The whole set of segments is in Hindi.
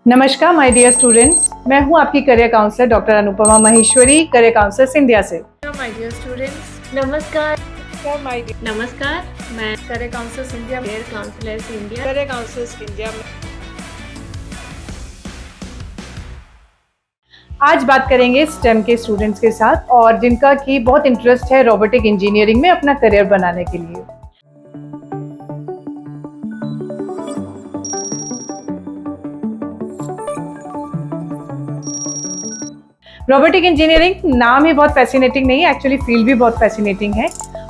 नमस्कार माय डियर स्टूडेंट्स, मैं हूं आपकी career counsellor doctor Anupama Maheshwari, career counsellors India से। माय डियर स्टूडेंट्स, नमस्कार। नमस्कार, मैं करियर काउंसलर्स इंडिया में आज बात करेंगे स्टेम के स्टूडेंट्स के साथ और जिनका की बहुत इंटरेस्ट है रोबोटिक इंजीनियरिंग में अपना करियर बनाने के लिए। रोबोटिक इंजीनियरिंग नाम ही बहुत फैसिनेटिंग नहीं है, एक्चुअली फील्ड भी बहुत फैसिनेटिंग है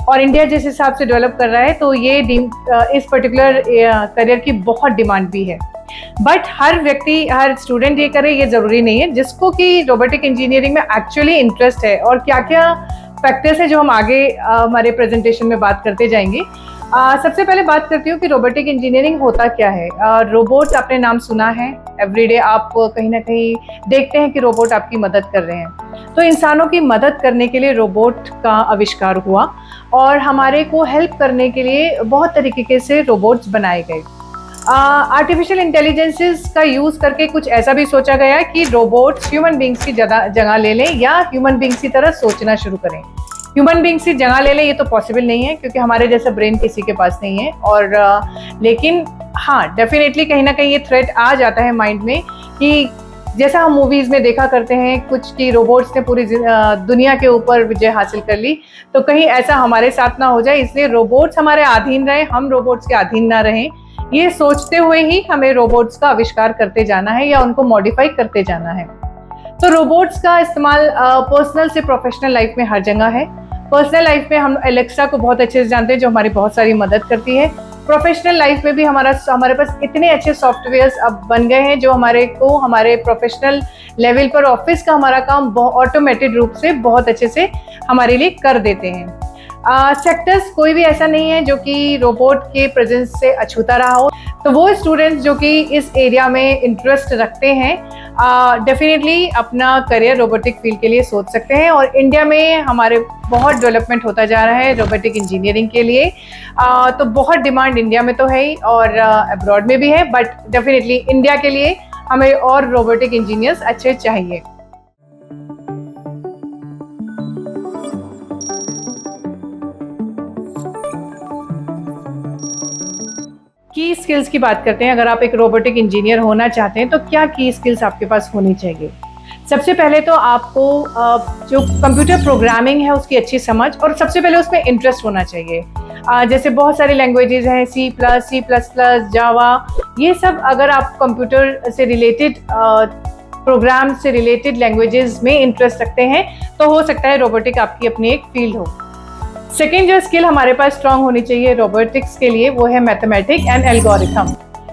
और इंडिया जिस हिसाब से डेवलप कर रहा है तो ये इस पर्टिकुलर करियर की बहुत डिमांड भी है। बट हर व्यक्ति, हर स्टूडेंट ये करे ये ज़रूरी नहीं है। जिसको कि रोबोटिक इंजीनियरिंग में एक्चुअली इंटरेस्ट है और क्या क्या फैक्टर्स है जो हम आगे हमारे प्रेजेंटेशन में बात करते जाएंगे। सबसे पहले बात करती हूँ कि रोबोटिक इंजीनियरिंग होता क्या है। रोबोट आपने नाम सुना है, एवरीडे आप कहीं ना कहीं देखते हैं कि रोबोट आपकी मदद कर रहे हैं। तो इंसानों की मदद करने के लिए रोबोट का आविष्कार हुआ और हमारे को हेल्प करने के लिए बहुत तरीके से रोबोट्स बनाए गए। आर्टिफिशियल इंटेलिजेंसेस का यूज़ करके कुछ ऐसा भी सोचा गया कि रोबोट्स ह्यूमन बींग्स की जगह ले लें या ह्यूमन बींग्स की तरह सोचना शुरू करें। ह्यूमन बींग्स की जगह ले लें ये तो पॉसिबल नहीं है क्योंकि हमारे जैसा ब्रेन किसी के पास नहीं है। और लेकिन हाँ, डेफिनेटली कहीं ना कहीं ये थ्रेट आ जाता है माइंड में कि जैसा हम मूवीज़ में देखा करते हैं कुछ कि रोबोट्स ने पूरी दुनिया के ऊपर विजय हासिल कर ली, तो कहीं ऐसा हमारे साथ ना हो जाए। इसलिए रोबोट्स हमारे अधीन रहे, हम रोबोट्स के अधीन ना रहें, ये सोचते हुए ही हमें रोबोट्स का आविष्कार करते जाना है या उनको मॉडिफाई करते जाना है। तो रोबोट्स का इस्तेमाल पर्सनल से प्रोफेशनल लाइफ में हर जगह है। पर्सनल लाइफ में हम एलेक्सा को बहुत अच्छे से जानते हैं जो हमारी बहुत सारी मदद करती है। प्रोफेशनल लाइफ में भी हमारे पास इतने अच्छे सॉफ्टवेयर्स अब बन गए हैं जो हमारे प्रोफेशनल लेवल पर ऑफिस का हमारा काम ऑटोमेटेड रूप से बहुत अच्छे से हमारे लिए कर देते हैं। सेक्टर्स कोई भी ऐसा नहीं है जो कि रोबोट के प्रेजेंस से अछूता रहा हो। तो वो स्टूडेंट्स जो कि इस एरिया में इंटरेस्ट रखते हैं डेफिनेटली अपना करियर रोबोटिक फील्ड के लिए सोच सकते हैं। और इंडिया में हमारे बहुत डेवलपमेंट होता जा रहा है रोबोटिक इंजीनियरिंग के लिए। तो बहुत डिमांड इंडिया में तो है ही और अब्रॉड में भी है, बट डेफिनेटली इंडिया के लिए हमें और रोबोटिक इंजीनियर्स अच्छे चाहिए। की स्किल्स की बात करते हैं। अगर आप एक रोबोटिक इंजीनियर होना चाहते हैं तो क्या की स्किल्स आपके पास होनी चाहिए। सबसे पहले तो आपको जो कंप्यूटर प्रोग्रामिंग है उसकी अच्छी समझ और सबसे पहले उसमें इंटरेस्ट होना चाहिए। जैसे बहुत सारी लैंग्वेजेस हैं, C++, जावा, ये सब अगर आप कंप्यूटर से रिलेटेड प्रोग्राम से रिलेटेड लैंग्वेजेस में इंटरेस्ट रखते हैं तो हो सकता है रोबोटिक आपकी अपनी एक फील्ड हो। सेकेंड जो स्किल हमारे पास स्ट्रांग होनी चाहिए रोबोटिक्स के लिए वो है मैथमेटिक्स एंड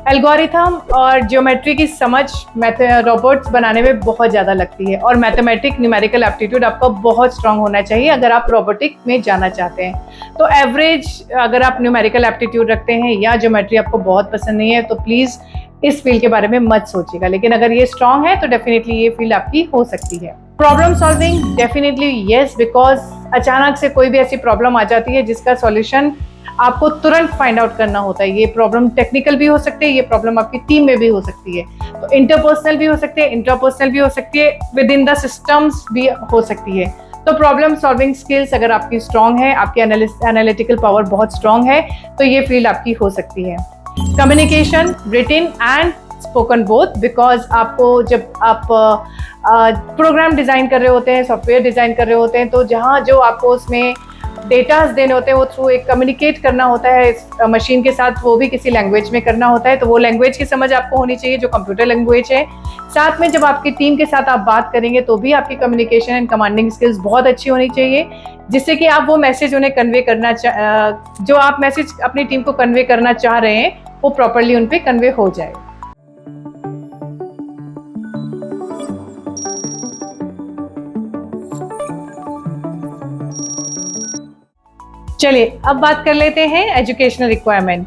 एल्गोरिथम और ज्योमेट्री की समझ रोबोट्स बनाने में बहुत ज़्यादा लगती है। और मैथमेटिक न्यूमेरिकल एप्टीट्यूड आपका बहुत स्ट्रांग होना चाहिए अगर आप रोबोटिक में जाना चाहते हैं। तो एवरेज अगर आप न्यूमेरिकल एप्टीट्यूड रखते हैं या ज्योमेट्री आपको बहुत पसंद नहीं है तो प्लीज़ इस फील्ड के बारे में मत सोचिएगा। लेकिन अगर ये स्ट्रांग है तो डेफिनेटली ये फील्ड आपकी हो सकती है। Problem solving definitely yes, because अचानक से कोई भी ऐसी प्रॉब्लम आ जाती है जिसका सॉल्यूशन आपको तुरंत फाइंड आउट करना होता है। ये प्रॉब्लम टेक्निकल भी हो सकती है, ये प्रॉब्लम आपकी टीम में भी हो सकती है, तो इंटरपर्सनल भी हो सकती है, इंट्रापर्सनल भी हो सकती है, विद इन द सिस्टम्स भी हो सकती है। तो प्रॉब्लम सॉल्विंग स्किल्स अगर आपकी स्ट्रांग है, आपकी एनालिटिकल पावर बहुत स्ट्रांग है तो ये फील्ड आपकी हो सकती है। Communication, written and spoken both, because आपको जब आप प्रोग्राम डिज़ाइन कर रहे होते हैं, सॉफ्टवेयर डिज़ाइन कर रहे होते हैं तो जहाँ जो आपको उसमें डेटाज देने होते हैं वो थ्रू एक कम्युनिकेट करना होता है इस मशीन के साथ, वो भी किसी लैंग्वेज में करना होता है। तो वो लैंग्वेज की समझ आपको होनी चाहिए जो कंप्यूटर लैंग्वेज है। साथ में जब आपकी टीम के साथ आप बात करेंगे तो भी आपकी कम्युनिकेशन एंड कमांडिंग स्किल्स बहुत अच्छी होनी चाहिए जिससे कि आप वो मैसेज उन्हें कन्वे करना जो आप मैसेज अपनी टीम को कन्वे करना चाह रहे हैं वो प्रॉपरली उन पर कन्वे हो जाए। चलिए अब बात कर लेते हैं एजुकेशनल रिक्वायरमेंट।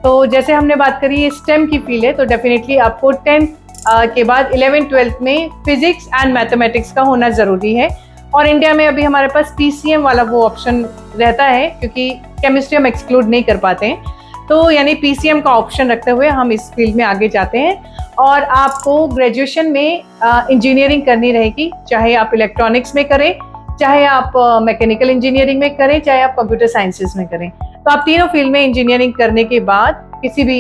तो जैसे हमने बात करी ये स्टेम की फील्ड है तो डेफिनेटली आपको 10th के बाद 11th-12th में फिजिक्स एंड मैथमेटिक्स का होना ज़रूरी है। और इंडिया में अभी हमारे पास PCM वाला वो ऑप्शन रहता है क्योंकि केमिस्ट्री हम एक्सक्लूड नहीं कर पाते हैं। तो यानी PCM का ऑप्शन रखते हुए हम इस फील्ड में आगे जाते हैं। और आपको ग्रेजुएशन में इंजीनियरिंग करनी रहेगी, चाहे आप इलेक्ट्रॉनिक्स में करें, चाहे आप मैकेनिकल इंजीनियरिंग में करें, चाहे आप कंप्यूटर साइंसेज में करें। तो आप तीनों फील्ड में इंजीनियरिंग करने के बाद, किसी भी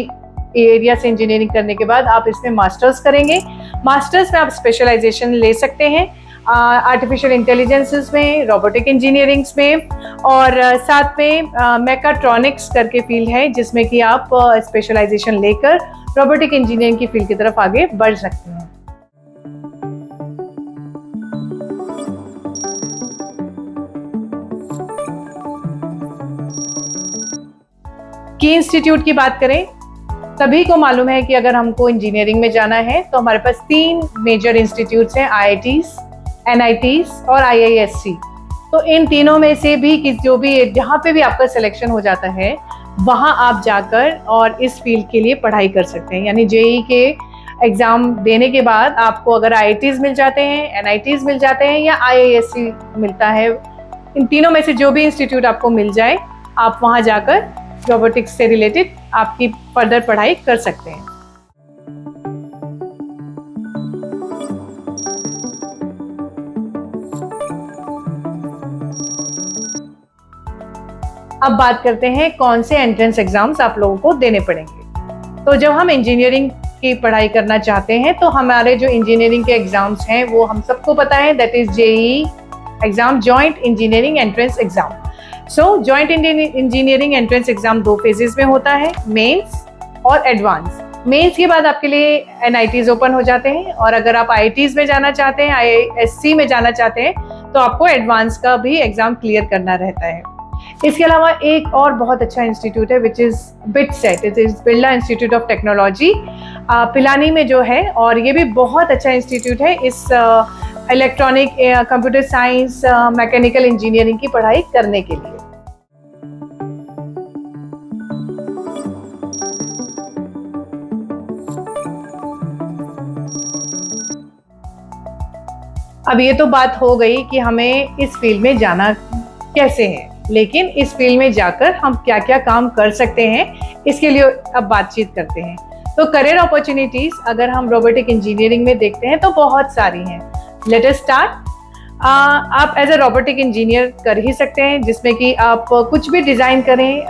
एरिया से इंजीनियरिंग करने के बाद आप इसमें मास्टर्स करेंगे। मास्टर्स में आप स्पेशलाइजेशन ले सकते हैं आर्टिफिशियल इंटेलिजेंसेस में, रोबोटिक इंजीनियरिंग्स में, और साथ में मैकाट्रॉनिक्स करके फील्ड है जिसमें कि आप स्पेशलाइजेशन लेकर रोबोटिक इंजीनियरिंग की फील्ड की तरफ आगे बढ़ सकते हैं। की इंस्टीट्यूट की बात करें, सभी को मालूम है कि अगर हमको इंजीनियरिंग में जाना है तो हमारे पास 3 मेजर इंस्टीट्यूट्स हैं, IITs, NITs और IISc। तो इन तीनों में से भी जो भी जहाँ पे भी आपका सिलेक्शन हो जाता है वहाँ आप जाकर और इस फील्ड के लिए पढ़ाई कर सकते हैं। यानी JEE के एग्ज़ाम देने के बाद आपको अगर IITs मिल जाते हैं, NITs मिल जाते हैं या IISc मिलता है, इन तीनों में से जो भी इंस्टीट्यूट आपको मिल जाए आप वहाँ जाकर रोबोटिक्स से रिलेटेड आपकी फर्दर पढ़ाई कर सकते हैं। अब बात करते हैं कौन से एंट्रेंस एग्जाम्स आप लोगों को देने पड़ेंगे। तो जब हम इंजीनियरिंग की पढ़ाई करना चाहते हैं तो हमारे जो इंजीनियरिंग के एग्जाम्स हैं वो हम सबको पता है, that is JEE exam, joint engineering entrance exam. So joint engineering entrance exam 2 phases में होता है, मेंस और एडवांस। मेंस के बाद आपके लिए NITs ओपन हो जाते हैं, और अगर आप IITs में जाना चाहते हैं, IISc में जाना चाहते हैं, तो आपको एडवांस का भी एग्जाम क्लियर करना रहता है। इसके अलावा एक और बहुत अच्छा इंस्टीट्यूट है which is BITSET, it is Birla institute of technology, Pilani में जो है, और ये भी बहुत अच्छा इंस्टीट्यूट है इस electronic, computer science, mechanical engineering की पढ़ाई करने के लिए। अब ये तो बात हो गई कि हमें इस फील्ड में जाना कैसे है, लेकिन इस फील्ड में जाकर हम क्या क्या काम कर सकते हैं इसके लिए अब बातचीत करते हैं। तो करियर अपॉर्चुनिटीज अगर हम रोबोटिक इंजीनियरिंग में देखते हैं तो बहुत सारी हैं। Let us start. आप एज ए रोबोटिक इंजीनियर कर ही सकते हैं, जिसमें कि आप कुछ भी डिज़ाइन करें,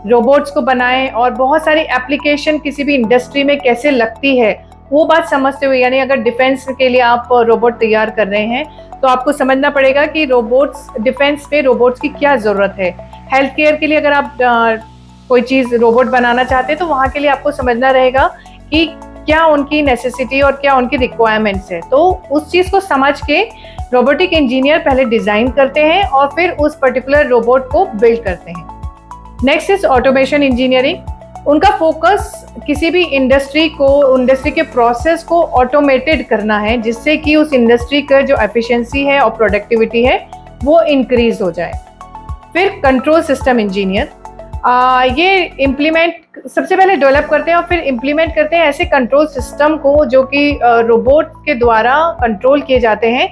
रोबोट्स को बनाएं, और बहुत सारी एप्लीकेशन किसी भी इंडस्ट्री में कैसे लगती है वो बात समझते हुए, यानी अगर डिफेंस के लिए आप रोबोट तैयार कर रहे हैं तो आपको समझना पड़ेगा कि रोबोट्स, डिफेंस में रोबोट्स की क्या ज़रूरत है। हेल्थ केयर के लिए अगर आप कोई चीज़ रोबोट बनाना चाहते हैं तो वहाँ के लिए आपको समझना रहेगा कि क्या उनकी नेसेसिटी और क्या उनकी रिक्वायरमेंट्स है। तो उस चीज़ को समझ के रोबोटिक इंजीनियर पहले डिज़ाइन करते हैं और फिर उस पर्टिकुलर रोबोट को बिल्ड करते हैं। Next is automation engineering. उनका फोकस किसी भी इंडस्ट्री के प्रोसेस को ऑटोमेटेड करना है, जिससे कि उस इंडस्ट्री का जो एफिशिएंसी है और प्रोडक्टिविटी है वो इंक्रीज हो जाए। फिर कंट्रोल सिस्टम इंजीनियर, ये इम्प्लीमेंट सबसे पहले डेवलप करते हैं और फिर इम्प्लीमेंट करते हैं ऐसे कंट्रोल सिस्टम को जो कि रोबोट के द्वारा कंट्रोल किए जाते हैं।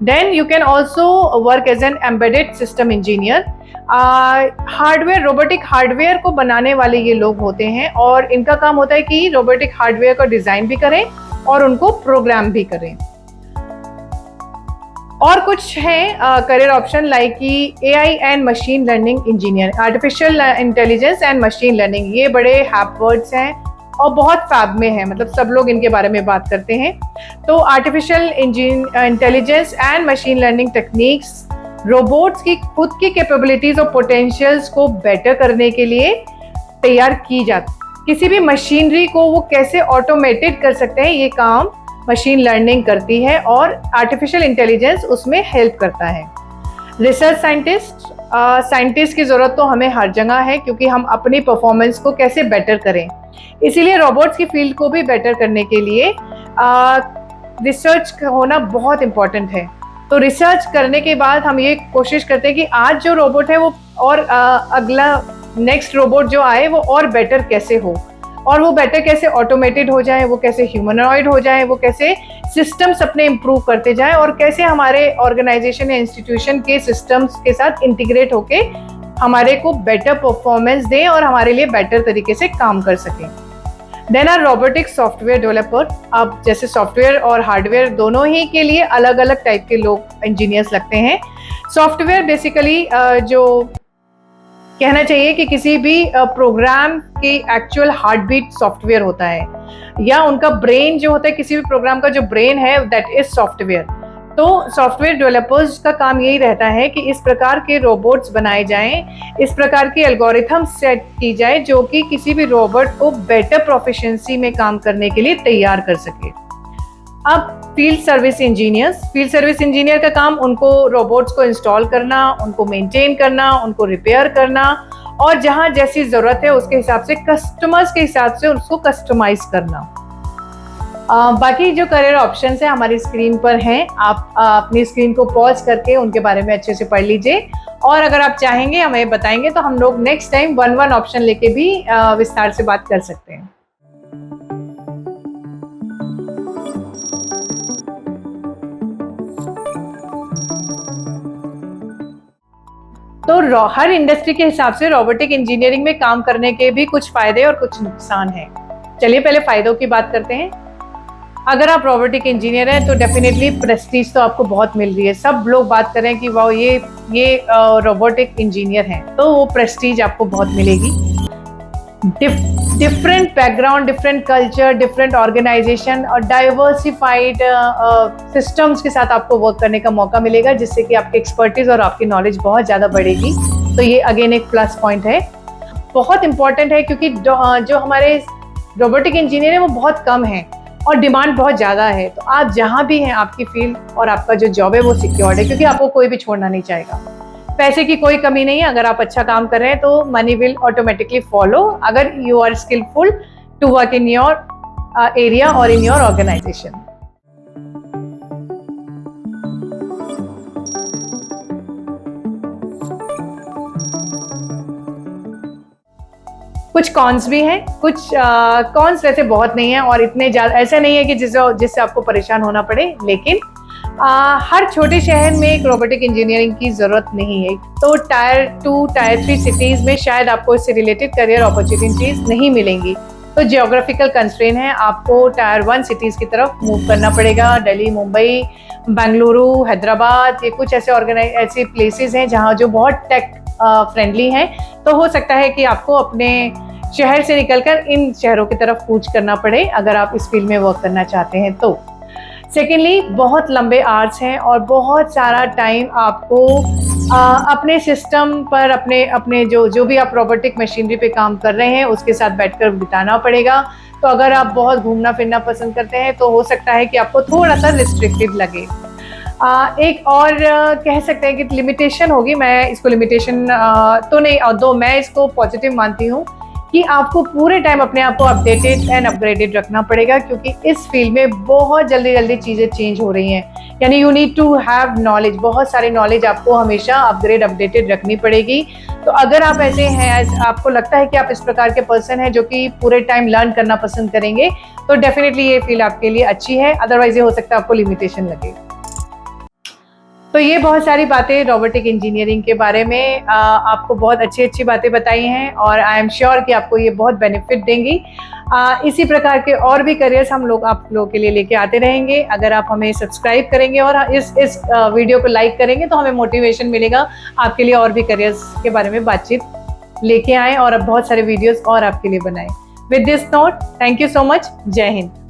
Then you can also work as an embedded system engineer. Hardware, robotic hardware को बनाने वाले ये लोग होते हैं, और इनका काम होता है कि रोबोटिक हार्डवेयर का डिज़ाइन भी करें और उनको प्रोग्राम भी करें। और कुछ है करियर ऑप्शन लाइक कि AI and machine learning engineer, artificial intelligence and machine learning. ये बड़े हैप वर्ड्स हैं और बहुत फैब में है, मतलब सब लोग इनके बारे में बात करते हैं। तो artificial intelligence and machine learning techniques robots की खुद की कैपेबिलिटीज और पोटेंशियल्स को बेटर करने के लिए तैयार की जाती। किसी भी मशीनरी को वो कैसे ऑटोमेटेड कर सकते हैं, ये काम मशीन लर्निंग करती है और आर्टिफिशियल इंटेलिजेंस उसमें हेल्प करता है। रिसर्च साइंटिस्ट की ज़रूरत तो हमें हर जगह है, क्योंकि हम अपनी परफॉर्मेंस को कैसे बेटर करें, इसीलिए रोबोट्स की फील्ड को भी बेटर करने के लिए रिसर्च होना बहुत इम्पॉर्टेंट है। तो रिसर्च करने के बाद हम ये कोशिश करते हैं कि आज जो रोबोट है वो और अगला नेक्स्ट रोबोट जो आए वो और बेटर कैसे हो, और वो बेटर कैसे ऑटोमेटेड हो जाए, वो कैसे ह्यूमनॉइड हो जाए, वो कैसे सिस्टम्स अपने इम्प्रूव करते जाएं, और कैसे हमारे ऑर्गेनाइजेशन या इंस्टीट्यूशन के सिस्टम्स के साथ इंटीग्रेट होके हमारे को बेटर परफॉर्मेंस दें और हमारे लिए बेटर तरीके से काम कर सकें। Then our robotic software developer. अब जैसे सॉफ्टवेयर और हार्डवेयर दोनों ही के लिए अलग अलग टाइप के लोग इंजीनियर्स लगते हैं। सॉफ्टवेयर बेसिकली जो कहना चाहिए कि किसी भी प्रोग्राम की एक्चुअल हार्ट बीट सॉफ्टवेयर होता है, या उनका ब्रेन जो होता है, किसी भी प्रोग्राम का जो ब्रेन है दैट इज सॉफ्टवेयर। तो सॉफ्टवेयर डेवलपर्स का काम यही रहता है कि इस प्रकार के रोबोट्स बनाए जाएं, इस प्रकार की एल्गोरिथम सेट की जाए जो कि किसी भी रोबोट को बेटर प्रोफिशिएंसी में काम करने के लिए तैयार कर सके। अब फील्ड सर्विस इंजीनियर का काम उनको रोबोट्स को इंस्टॉल करना, उनको मेंटेन करना, उनको रिपेयर करना, और जहां जैसी जरूरत है उसके हिसाब से कस्टमर्स के हिसाब से उसको कस्टमाइज करना। बाकी जो करियर ऑप्शंस है हमारी स्क्रीन पर हैं, आप अपनी स्क्रीन को पॉज करके उनके बारे में अच्छे से पढ़ लीजिए, और अगर आप चाहेंगे हमें बताएंगे तो हम लोग नेक्स्ट टाइम 1-1 ऑप्शन लेके भी विस्तार से बात कर सकते हैं। तो हर इंडस्ट्री के हिसाब से रोबोटिक इंजीनियरिंग में काम करने के भी कुछ फायदे और कुछ नुकसान हैं। चलिए पहले फायदों की बात करते हैं। अगर आप रोबोटिक इंजीनियर हैं तो डेफिनेटली प्रेस्टीज तो आपको बहुत मिल रही है। सब लोग बात कर रहे हैं कि वाह ये रोबोटिक इंजीनियर हैं, तो वो प्रेस्टीज आपको बहुत मिलेगी। Different background, different culture, different organisation और डाइवर्सिफाइड सिस्टम्स के साथ आपको वर्क करने का मौका मिलेगा, जिससे कि आपकी एक्सपर्टीज और आपकी नॉलेज बहुत ज़्यादा बढ़ेगी। तो ये अगेन एक प्लस पॉइंट है, बहुत इंपॉर्टेंट है, क्योंकि जो हमारे रोबोटिक इंजीनियर है वो बहुत कम है और डिमांड बहुत ज़्यादा है। तो आप जहाँ भी हैं, आपकी फील्ड और आपका जो जॉब है वो सिक्योर्ड है, क्योंकि आपको कोई भी छोड़ना नहीं चाहेगा। पैसे की कोई कमी नहीं है, अगर आप अच्छा काम कर रहे हैं तो मनी विल ऑटोमेटिकली फॉलो, अगर you are skilful to work in your area और इन योर ऑर्गेनाइजेशन। कुछ कॉन्स भी हैं, कुछ कॉन्स वैसे बहुत नहीं है और इतने ज़्यादा ऐसा नहीं है कि जिससे आपको परेशान होना पड़े, लेकिन हर छोटे शहर में एक रोबोटिक इंजीनियरिंग की ज़रूरत नहीं है। तो टायर 2, टायर 3 सिटीज़ में शायद आपको इससे रिलेटेड करियर अपॉर्चुनिटीज़ नहीं मिलेंगी। तो जियोग्राफिकल कंस्ट्रेंट है, आपको टायर 1 सिटीज़ की तरफ मूव करना पड़ेगा। दिल्ली, मुंबई, बेंगलुरु, हैदराबाद, ये कुछ ऐसे प्लेसेस हैं जहाँ जो बहुत टेक फ्रेंडली हैं। तो हो सकता है कि आपको अपने शहर से निकलकर इन शहरों की तरफ कूच करना पड़े अगर आप इस फील्ड में वर्क करना चाहते हैं तो। सेकेंडली, बहुत लंबे आवर्स हैं और बहुत सारा टाइम आपको अपने सिस्टम पर अपने जो भी आप रोबोटिक मशीनरी पे काम कर रहे हैं उसके साथ बैठकर बिताना पड़ेगा। तो अगर आप बहुत घूमना फिरना पसंद करते हैं तो हो सकता है कि आपको थोड़ा सा रिस्ट्रिक्टेड लगे। एक और कह सकते हैं कि लिमिटेशन होगी, मैं इसको लिमिटेशन तो नहीं, दो मैं इसको पॉजिटिव मानती हूँ कि आपको पूरे टाइम अपने आप को अपडेटेड एंड अपग्रेडेड रखना पड़ेगा, क्योंकि इस फील्ड में बहुत जल्दी चीज़ें चेंज हो रही हैं। यानी you need to have knowledge, बहुत सारी नॉलेज आपको हमेशा अपडेटेड रखनी पड़ेगी। तो अगर आप ऐसे हैं, आपको लगता है कि आप इस प्रकार के पर्सन हैं जो कि पूरे टाइम लर्न करना पसंद करेंगे, तो डेफिनेटली ये फील्ड आपके लिए अच्छी है। अदरवाइज ये हो सकता है आपको लिमिटेशन लगे। तो ये बहुत सारी बातें रोबोटिक इंजीनियरिंग के बारे में आपको बहुत अच्छी बातें बताई हैं और आई एम श्योर कि आपको ये बहुत बेनिफिट देंगी। इसी प्रकार के और भी करियर्स हम लोग आप लोगों के लिए लेके आते रहेंगे। अगर आप हमें सब्सक्राइब करेंगे और इस वीडियो को लाइक करेंगे तो हमें मोटिवेशन मिलेगा आपके लिए और भी करियर्स के बारे में बातचीत लेके आएँ और अब बहुत सारे वीडियोज़ और आपके लिए बनाएं। With this note, thank you so much. जय हिंद।